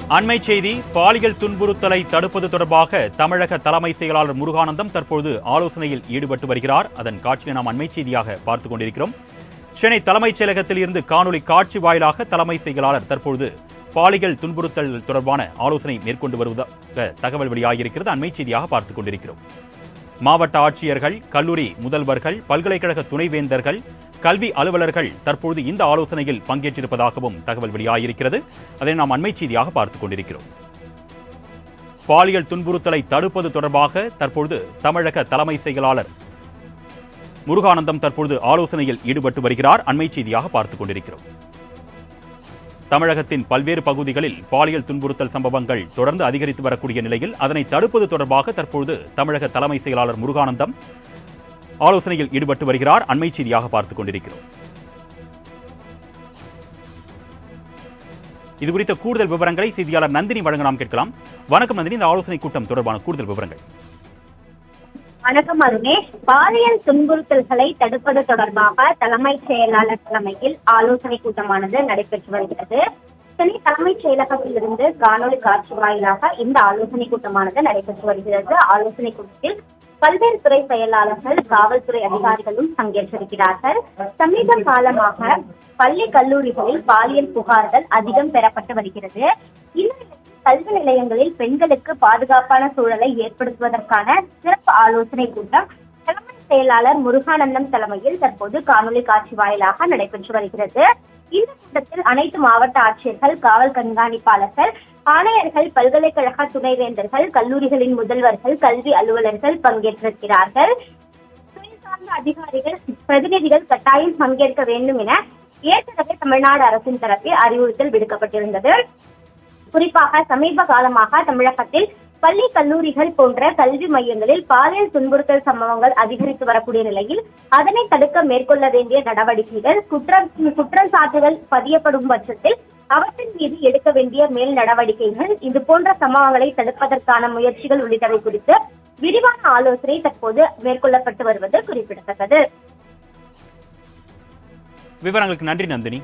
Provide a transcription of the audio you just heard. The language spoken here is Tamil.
அண்மை செய்தி. பாலியல் துன்புறுத்தலை தடுப்பது தொடர்பாக தமிழக தலைமை செயலாளர் முருகானந்தம் தற்போது ஆலோசனையில் ஈடுபட்டு வருகிறார். அதன் காட்சியை நாம் அண்மை செய்தியாக பார்த்துக் கொண்டிருக்கிறோம். சென்னை தலைமைச் செயலகத்தில் இருந்து காணொலி காட்சி வாயிலாக தலைமை செயலாளர் தற்போது பாலியல் துன்புறுத்தல் தொடர்பான ஆலோசனை மேற்கொண்டு வருவதாக தகவல் வெளியாகியிருக்கிறது. அண்மை செய்தியாக பார்த்துக் கொண்டிருக்கிறோம். மாவட்ட ஆட்சியர்கள், கல்லூரி முதல்வர்கள், பல்கலைக்கழக துணைவேந்தர்கள், கல்வி அலுவலர்கள் தற்போது இந்த ஆலோசனையில் பங்கேற்றிருப்பதாகவும் தகவல் வெளியாகியிருக்கிறது. அதை நாம் அண்மை செய்தியாக பார்த்துக் கொண்டிருக்கிறோம். பாலியல் துன்புறுத்தலை தடுப்பது தொடர்பாக தற்போது தமிழக தலைமை செயலாளர் முருகானந்தம் தற்போது ஆலோசனையில் ஈடுபட்டு வருகிறார். அண்மை செய்தியாக பார்த்துக் கொண்டிருக்கிறோம். தமிழகத்தின் பல்வேறு பகுதிகளில் பாலியல் துன்புறுத்தல் சம்பவங்கள் தொடர்ந்து அதிகரித்து வரக்கூடிய நிலையில் அதனை தடுப்பது தொடர்பாக தற்போது தமிழக தலைமை செயலாளர் முருகானந்தம் ஆலோசனையில் ஈடுபட்டு வருகிறார். அண்மை செய்தியாக பார்த்துக் கொண்டிருக்கிறோம். இதுகுறித்த கூடுதல் விவரங்களை செய்தியாளர் நந்தினி வழங்க நாம் கேட்கலாம். வணக்கம் நந்தினி, இந்த ஆலோசனை கூட்டம் தொடர்பான கூடுதல் விவரங்கள். வணக்கம் அருணேஷ். பாலியல் துன்புறுத்தல்களை தடுப்பது தொடர்பாக தலைமைச் செயலாளர் தலைமையில் ஆலோசனை கூட்டமானது நடைபெற்று வருகிறது. சென்னை தலைமைச் செயலகத்திலிருந்து காணொலி காட்சி வாயிலாக இந்த ஆலோசனை கூட்டமானது நடைபெற்று வருகிறது. ஆலோசனை கூட்டத்தில் பல்வேறு துறை செயலாளர்கள், காவல்துறை அதிகாரிகளும் பங்கேற்றிருக்கிறார்கள். சமீப காலமாக பள்ளி கல்லூரிகளில் பாலியல் புகார்கள் அதிகம் பெறப்பட்டு வருகிறது. கல்வி நிலையங்களில் பெண்களுக்கு பாதுகாப்பான சூழலை ஏற்படுத்துவதற்கான சிறப்பு ஆலோசனை கூட்டம் தலைமை செயலாளர் முருகானந்தம் தலைமையில் தற்போது காணொலி காட்சி வாயிலாக நடைபெற்று வருகிறது. இந்த கூட்டத்தில் அனைத்து மாவட்ட ஆட்சியர்கள், காவல் கண்காணிப்பாளர்கள், ஆணையர்கள், பல்கலைக்கழக துணைவேந்தர்கள், கல்லூரிகளின் முதல்வர்கள், கல்வி அலுவலர்கள் பங்கேற்றிருக்கிறார்கள். துறை சார்ந்த அதிகாரிகள், பிரதிநிதிகள் கட்டாயம் பங்கேற்க வேண்டும் என ஏற்கனவே தமிழ்நாடு அரசின் தரப்பில் அறிவுறுத்தல் விடுக்கப்பட்டிருந்தது. குறிப்பாக சமீப காலமாக தமிழகத்தில் பள்ளி, கல்லூரிகள் போன்ற கல்வி மையங்களில் பாலியல் துன்புறுத்தல் சம்பவங்கள் அதிகரித்து வரக்கூடிய நிலையில் அதனை தடுக்க மேற்கொள்ள வேண்டிய நடவடிக்கைகள், குற்றச்சாட்டுகள் பதியப்படும் பட்சத்தில் அவற்றின் மீது எடுக்க வேண்டிய மேல் நடவடிக்கைகள், இது போன்ற சம்பவங்களை தடுப்பதற்கான முயற்சிகள் உள்ளிட்டவை குறித்து விரிவான ஆலோசனை தற்போது மேற்கொள்ளப்பட்டு வருவது குறிப்பிடத்தக்கது. விவரங்களுக்கு நன்றி நந்தினி.